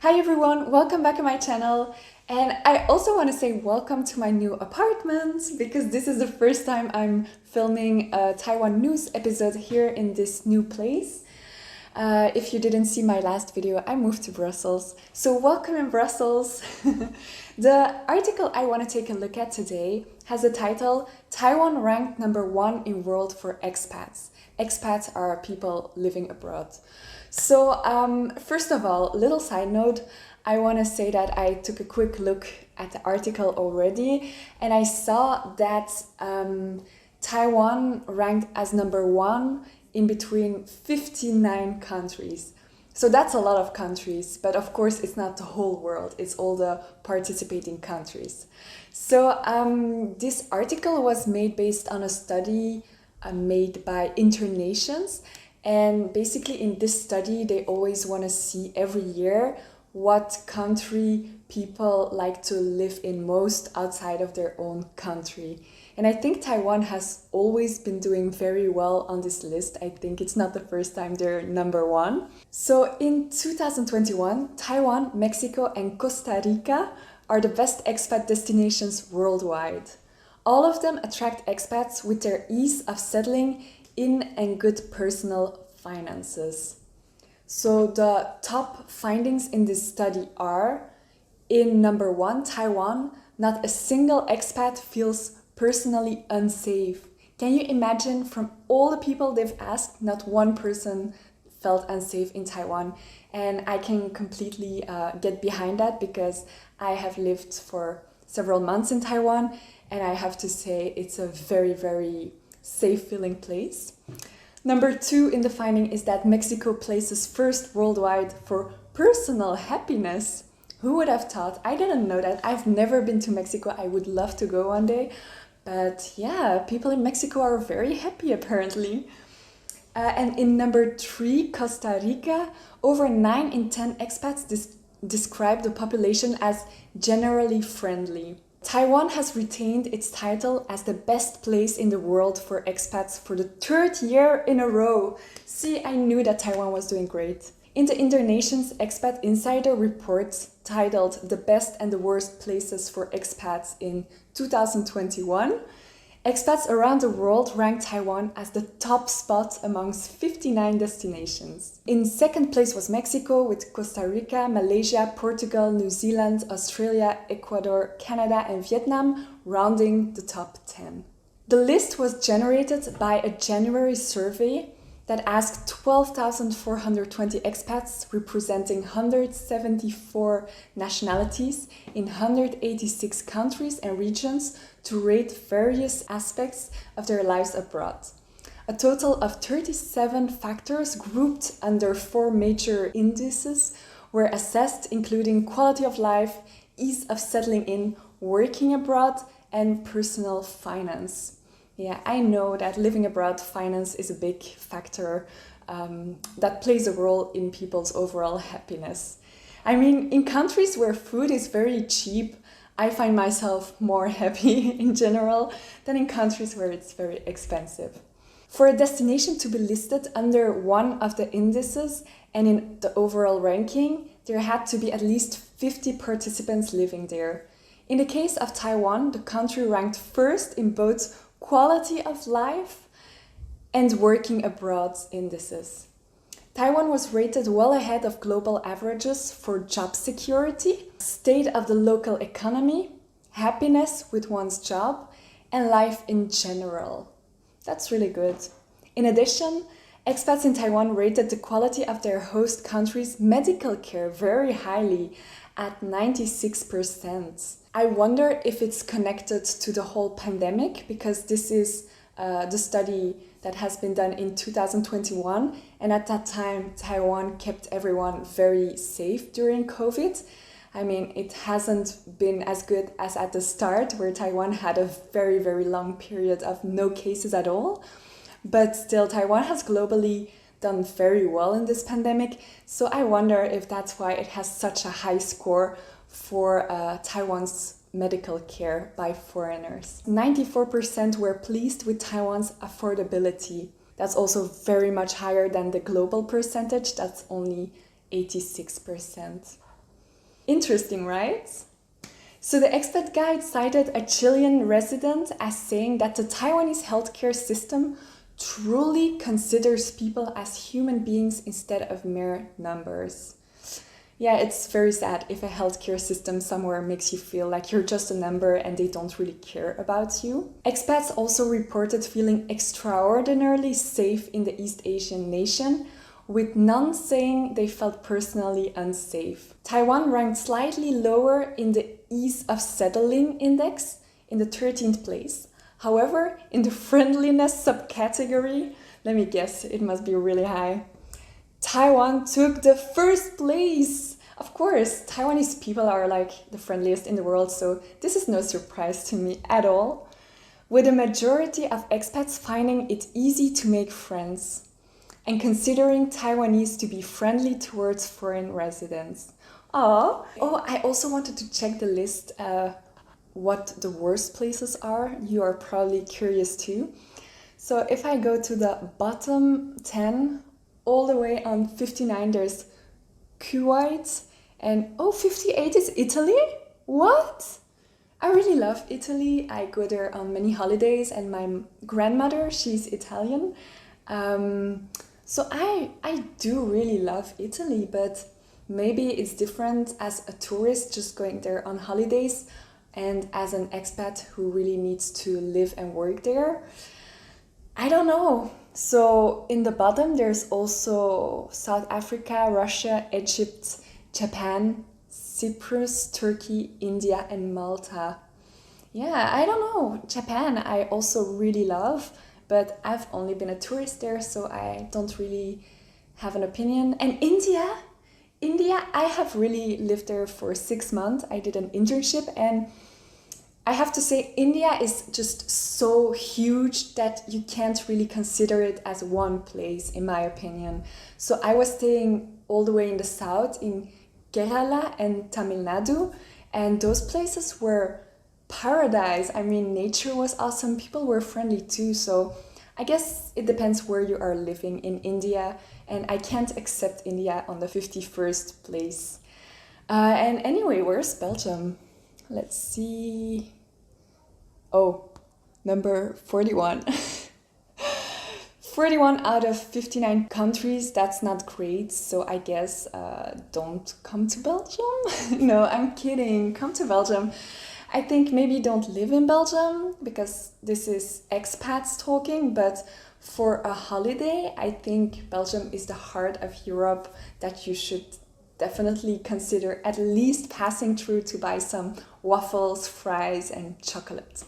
Hi everyone, welcome back to my channel. And I also want to say welcome to my new apartment because this is the first time I'm filming a Taiwan news episode here in this new place. If you didn't see my last video, I moved to Brussels. So welcome in Brussels. The article I want to take a look at today has the title, Taiwan ranked #1 in world for expats. Expats are people living abroad. So first of all, little side note, I want to say that I took a quick look at the article already and I saw that Taiwan ranked as #1 in between 59 countries. So that's a lot of countries, but of course it's not the whole world, it's all the participating countries. So this article was made based on a study made by InterNations. And basically in this study, they always want to see every year what country people like to live in most outside of their own country. And I think Taiwan has always been doing very well on this list. I think it's not the first time they're #1. So in 2021, Taiwan, Mexico, and Costa Rica are the best expat destinations worldwide. All of them attract expats with their ease of settling in and good personal finances. So the top findings in this study are, in #1, Taiwan, not a single expat feels personally unsafe. Can you imagine, from all the people they've asked, not one person felt unsafe in Taiwan? And I can completely get behind that because I have lived for several months in Taiwan and I have to say it's a very, very safe feeling place. #2 in the finding is that Mexico places first worldwide for personal happiness. Who would have thought? I didn't know that. I've never been to Mexico. I would love to go one day. But yeah, people in Mexico are very happy apparently. And in #3, Costa Rica, over 9 in 10 expats describe the population as generally friendly. Taiwan has retained its title as the best place in the world for expats for the 3rd year in a row. See, I knew that Taiwan was doing great. In the InterNations Expat Insider report titled The Best and the Worst Places for Expats in 2021, expats around the world ranked Taiwan as the top spot amongst 59 destinations. In 2nd place was Mexico, with Costa Rica, Malaysia, Portugal, New Zealand, Australia, Ecuador, Canada, and Vietnam rounding the top 10. The list was generated by a January survey that asked 12,420 expats representing 174 nationalities in 186 countries and regions to rate various aspects of their lives abroad. A total of 37 factors grouped under 4 major indices were assessed, including quality of life, ease of settling in, working abroad, and personal finance. Yeah, I know that living abroad, finance is a big factor that plays a role in people's overall happiness. I mean, in countries where food is very cheap, I find myself more happy in general than in countries where it's very expensive. For a destination to be listed under one of the indices and in the overall ranking, there had to be at least 50 participants living there. In the case of Taiwan, the country ranked first in both quality of life and working abroad indices. Taiwan was rated well ahead of global averages for job security, state of the local economy, happiness with one's job, and life in general. That's really good. In addition, expats in Taiwan rated the quality of their host country's medical care very highly at 96%. I wonder if it's connected to the whole pandemic, because this is the study that has been done in 2021, and at that time Taiwan kept everyone very safe during COVID. I mean, it hasn't been as good as at the start, where Taiwan had a very, very long period of no cases at all. But still, Taiwan has globally done very well in this pandemic, so I wonder if that's why it has such a high score for Taiwan's medical care by foreigners. 94% were pleased with Taiwan's affordability. That's also very much higher than the global percentage, that's only 86%. Interesting, right? So the expat guide cited a Chilean resident as saying that the Taiwanese healthcare system truly considers people as human beings instead of mere numbers. Yeah, it's very sad if a healthcare system somewhere makes you feel like you're just a number and they don't really care about you. Expats also reported feeling extraordinarily safe in the East Asian nation, with none saying they felt personally unsafe. Taiwan ranked slightly lower in the ease of settling index, in the 13th place. However, in the friendliness subcategory, let me guess, it must be really high. Taiwan took the first place. Of course, Taiwanese people are like the friendliest in the world, so this is no surprise to me at all. With a majority of expats finding it easy to make friends and considering Taiwanese to be friendly towards foreign residents. Oh, I also wanted to check the list what the worst places are. You are probably curious too. So if I go to the bottom 10, all the way on 59, there's Kuwait, and 58 is Italy? What? I really love Italy. I go there on many holidays, and my grandmother, she's Italian. So I do really love Italy, but maybe it's different as a tourist just going there on holidays and as an expat who really needs to live and work there. I don't know. So in the bottom, there's also South Africa, Russia, Egypt, Japan, Cyprus, Turkey, India, and Malta. Yeah, I don't know. Japan, I also really love, but I've only been a tourist there, so I don't really have an opinion. And India, I have really lived there for 6 months. I did an internship, and I have to say, India is just so huge that you can't really consider it as one place, in my opinion. So I was staying all the way in the south, in Kerala and Tamil Nadu, and those places were paradise. I mean, nature was awesome, people were friendly too, so I guess it depends where you are living in India, and I can't accept India on the 51st place. And anyway, where's Belgium? Let's see. Oh, number 41. 41 out of 59 countries, that's not great, so I guess don't come to Belgium. No, I'm kidding, come to Belgium. I think maybe don't live in Belgium, because this is expats talking, but for a holiday, I think Belgium is the heart of Europe that you should definitely consider at least passing through to buy some waffles, fries, and chocolate.